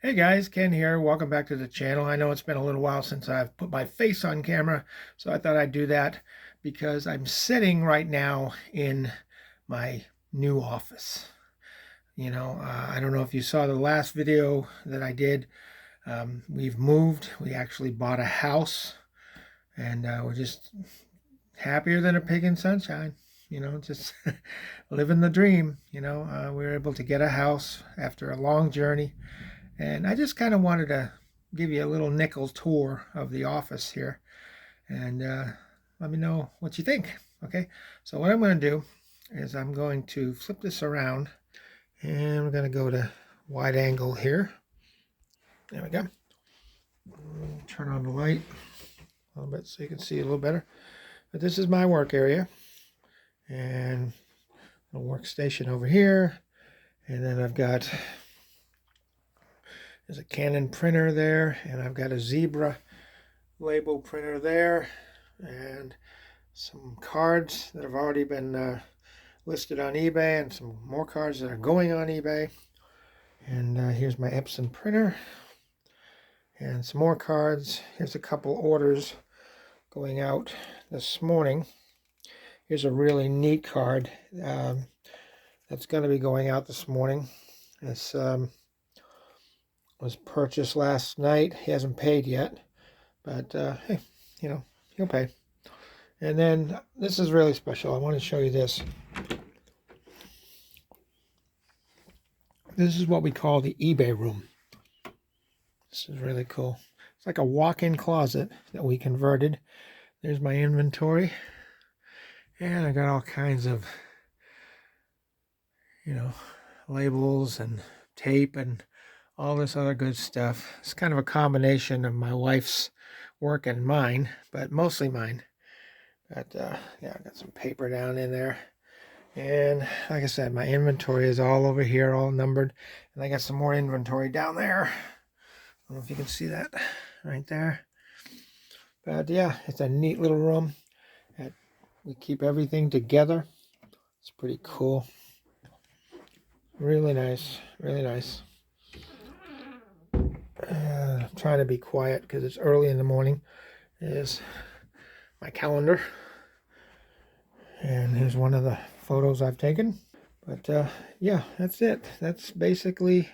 Hey guys, Ken here. Welcome back to the channel. I know it's been a little while since I've put my face on camera, so I thought I'd do that because I'm sitting right now in my new office. I don't know if you saw the last video that I did. We've moved. We actually bought a house, and we're just happier than a pig in sunshine. Just living the dream. We were able to get a house after a long journey. And I just kind of wanted to give you a little nickel tour of the office here and let me know what you think. Okay, so what I'm going to do is I'm going to flip this around and we're going to go to wide angle here. There we go. Turn on the light a little bit so you can see a little better. But this is my work area and a workstation over here. And then I've got there's a Canon printer there, and I've got a Zebra label printer there, and some cards that have already been listed on eBay, and some more cards that are going on eBay. And here's my Epson printer, and some more cards. Here's a couple orders going out this morning. Here's a really neat card that's going to be going out this morning. This was purchased last night. He hasn't paid yet, but hey, he'll pay. And then this is really special. I want to show you this. This is what we call the eBay room. This is really cool. It's like a walk-in closet that we converted. There's my inventory. And I got all kinds of, labels and tape and all this other good stuff. It's kind of a combination of my wife's work and mine, but mostly mine. But yeah, I got some paper down in there. And like I said, my inventory is all over here, all numbered. And I got some more inventory down there. I don't know if you can see that right there. But yeah, it's a neat little room. We keep everything together. It's pretty cool. Really nice, really nice. I'm trying to be quiet because it's early in the morning. Here's my calendar. And here's one of the photos I've taken. But yeah, that's it. That's basically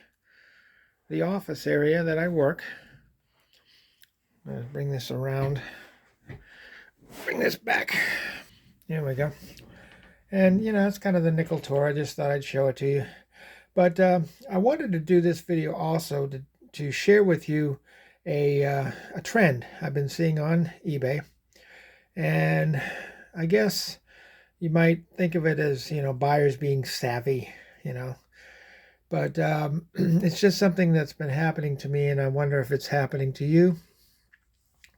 the office area that I work. I'm going to bring this around. Bring this back. There we go. And, it's kind of the nickel tour. I just thought I'd show it to you. But I wanted to do this video also to share with you a trend I've been seeing on eBay. And I guess you might think of it as, buyers being savvy, But it's just something that's been happening to me, and I wonder if it's happening to you.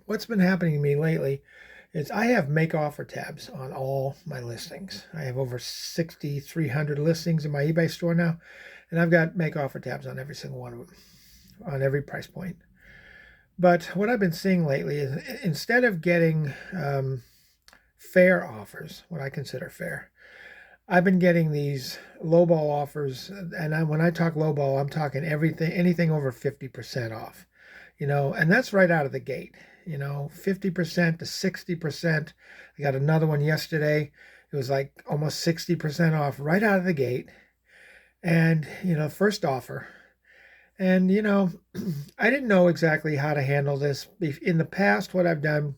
What's been happening to me lately is I have make offer tabs on all my listings. I have over 6,300 listings in my eBay store now, and I've got make offer tabs on every single one of them, on every price point. But what I've been seeing lately is instead of getting fair offers, what I consider fair, I've been getting these lowball offers, and when I talk lowball, I'm talking anything over 50% off, and that's right out of the gate. 50% to 60%. I got another one yesterday. It was like almost 60% off right out of the gate. And, first offer. And, I didn't know exactly how to handle this. In the past, what I've done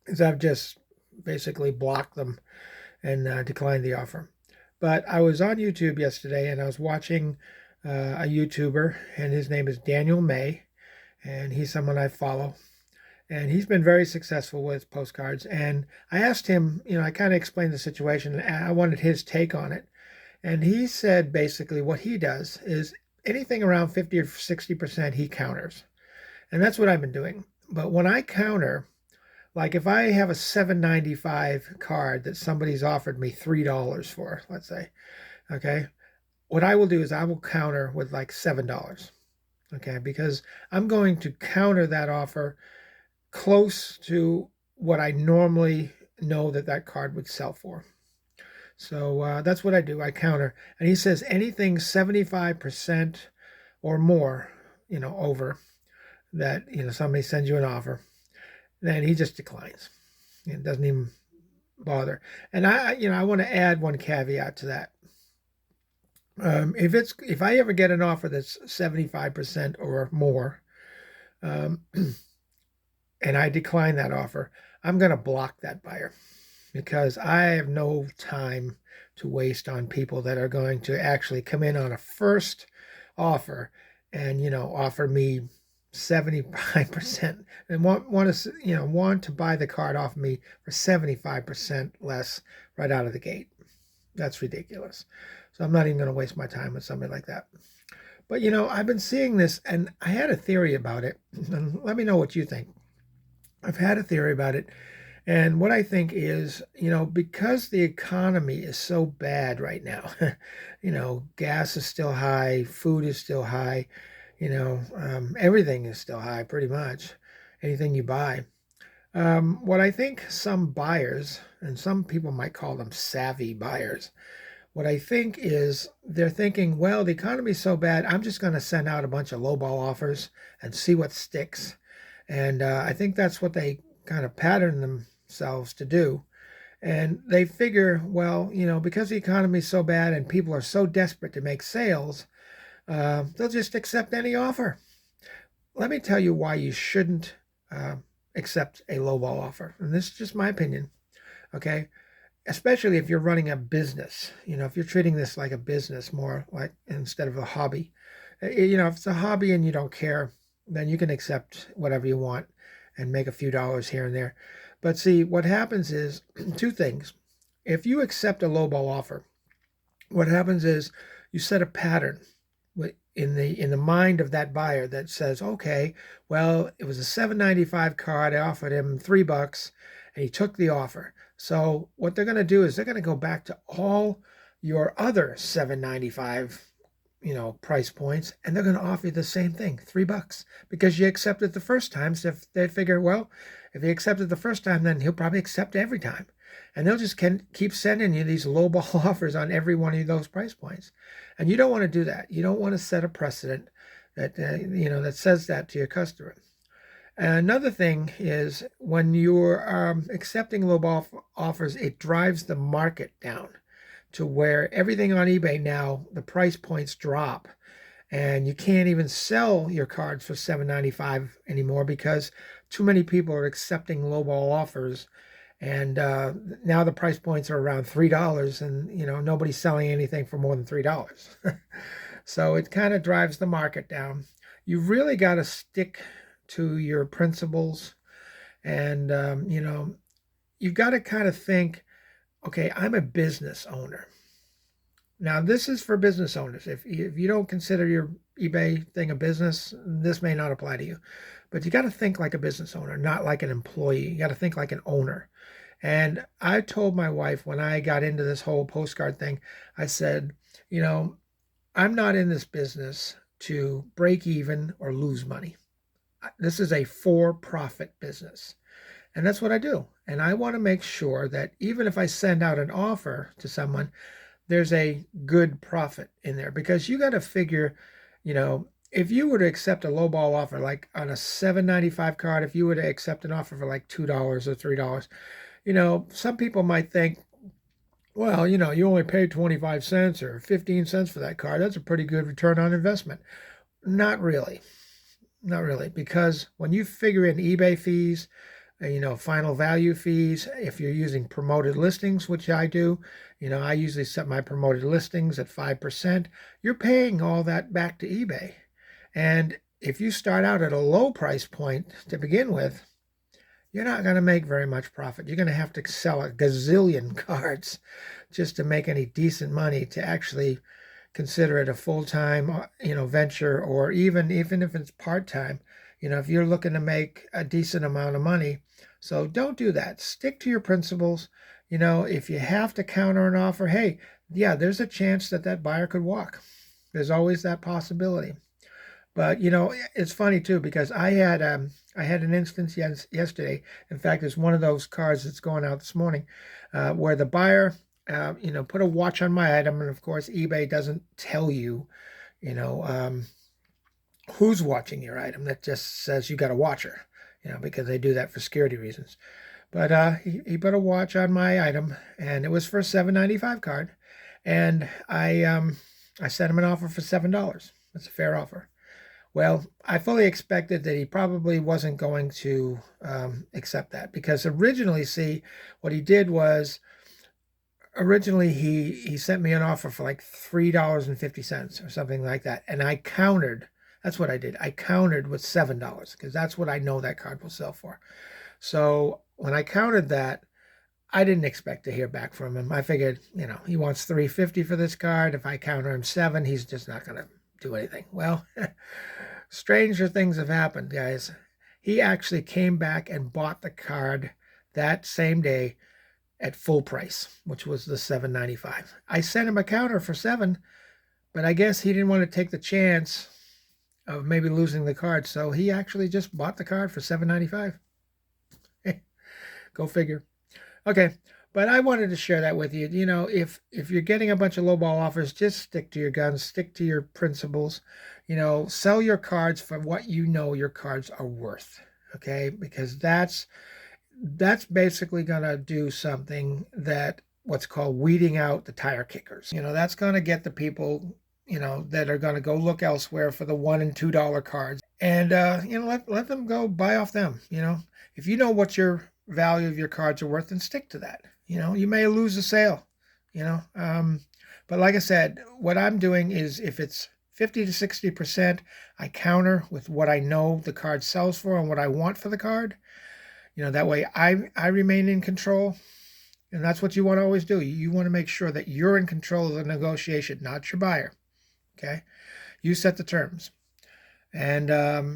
is I've just basically blocked them and declined the offer. But I was on YouTube yesterday and I was watching a YouTuber, and his name is Daniel May, and he's someone I follow. And he's been very successful with postcards. And I asked him, I kind of explained the situation, and I wanted his take on it. And he said basically what he does is anything around 50 or 60% he counters. And that's what I've been doing. But when I counter, like if I have a $7.95 card that somebody's offered me $3 for, let's say, okay, what I will do is I will counter with like $7, okay, because I'm going to counter that offer close to what I normally know that card would sell for. So that's what I do. I counter. And he says anything 75% or more, over that, somebody sends you an offer, then he just declines. It doesn't even bother. And I want to add one caveat to that. If I ever get an offer that's 75% or more, um, and I decline that offer, I'm going to block that buyer, because I have no time to waste on people that are going to actually come in on a first offer and offer me 75% and want to buy the card off me for 75% less right out of the gate. That's ridiculous. So I'm not even going to waste my time with somebody like that. But I've been seeing this, and I had a theory about it, and let me know what you think. I've had a theory about it, and what I think is, because the economy is so bad right now, gas is still high, food is still high, everything is still high, pretty much, anything you buy. What I think some buyers, and some people might call them savvy buyers, what I think is they're thinking, well, the economy's so bad, I'm just going to send out a bunch of lowball offers and see what sticks. And I think that's what they kind of pattern themselves to do. And they figure, well, because the economy's so bad and people are so desperate to make sales, they'll just accept any offer. Let me tell you why you shouldn't accept a lowball offer. And this is just my opinion, okay? Especially if you're running a business, if you're treating this like a business more like instead of a hobby. If it's a hobby and you don't care, then you can accept whatever you want and make a few dollars here and there. But see, what happens is two things. If you accept a lowball offer, what happens is you set a pattern in the mind of that buyer that says, okay, well, it was a $7.95 card. I offered him $3 and he took the offer. So what they're going to do is they're going to go back to all your other $7.95 price points, and they're going to offer you the same thing, $3, because you accepted the first time. So if they figure, well, if he accepted the first time, then he'll probably accept every time, and they'll just keep sending you these lowball offers on every one of those price points. And you don't want to do that. You don't want to set a precedent that that says that to your customer. And another thing is when you're accepting lowball offers, it drives the market down to where everything on eBay now, the price points drop, and you can't even sell your cards for $7.95 anymore because too many people are accepting lowball offers, and now the price points are around $3, and nobody's selling anything for more than $3. So it kind of drives the market down. You really got to stick to your principles, and you've got to kind of think, okay, I'm a business owner. Now, this is for business owners. If you don't consider your eBay thing a business, this may not apply to you. But you got to think like a business owner, not like an employee. You got to think like an owner. And I told my wife when I got into this whole postcard thing, I said, I'm not in this business to break even or lose money. This is a for-profit business. And that's what I do. And I want to make sure that even if I send out an offer to someone, there's a good profit in there, because you got to figure, if you were to accept a lowball offer, like on a $7.95 card, if you were to accept an offer for like $2 or $3, some people might think, well, you only paid 25 cents or 15 cents for that card. That's a pretty good return on investment. Not really. Not really, because when you figure in eBay fees, final value fees, if you're using promoted listings, which I do, I usually set my promoted listings at 5%. You're paying all that back to eBay. And if you start out at a low price point to begin with, you're not going to make very much profit. You're going to have to sell a gazillion cards just to make any decent money to actually consider it a full-time, venture, or even if it's part-time, if you're looking to make a decent amount of money. So don't do that. Stick to your principles. If you have to counter an offer, hey, yeah, there's a chance that buyer could walk. There's always that possibility. But it's funny too, because I had an instance yesterday. In fact, it's one of those cards that's going out this morning, where the buyer put a watch on my item, and of course eBay doesn't tell you, who's watching your item. That just says you got a watcher, because they do that for security reasons. But he put a watch on my item, and it was for a $7.95 card, and I sent him an offer for $7. That's a fair offer. Well, I fully expected that he probably wasn't going to accept that, because originally, see, what he did was originally he sent me an offer for like $3.50 or something like that, and I countered. That's what I did. I countered with $7 because that's what I know that card will sell for. So when I countered that, I didn't expect to hear back from him. I figured, he wants $3.50 for this card. If I counter him 7, he's just not going to do anything. Well, stranger things have happened, guys. He actually came back and bought the card that same day at full price, which was the $7.95. I sent him a counter for 7, but I guess he didn't want to take the chance of maybe losing the card, so he actually just bought the card for $7.95. Go figure. Okay, but I wanted to share that with you. If you're getting a bunch of lowball offers, just stick to your guns, stick to your principles. Sell your cards for what you know your cards are worth. Okay, because that's basically going to do something that what's called weeding out the tire kickers. That's going to get the people, that are going to go look elsewhere for the $1 and $2 cards, and let them go buy off them. If you know what your value of your cards are worth, then stick to that. You may lose a sale, but like I said, what I'm doing is if it's 50 to 60%, I counter with what I know the card sells for and what I want for the card. That way I remain in control. And that's what you want to always do. You want to make sure that you're in control of the negotiation, not your buyer. Okay? You set the terms. And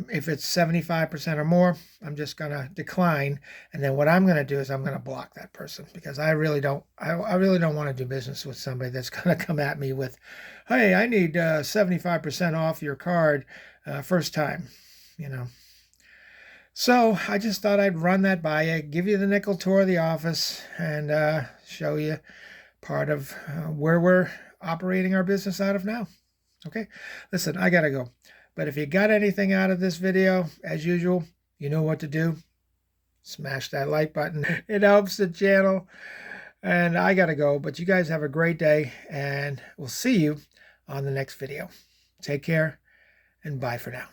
if it's 75% or more, I'm just going to decline. And then what I'm going to do is I'm going to block that person, because I really don't want to do business with somebody that's going to come at me with, hey, I need 75% off your card first time, So I just thought I'd run that by you, give you the nickel tour of the office, and show you part of where we're operating our business out of now. Okay, listen, I gotta go. But if you got anything out of this video, as usual, you know what to do. Smash that like button. It helps the channel. And I gotta go, but you guys have a great day, and we'll see you on the next video. Take care, and bye for now.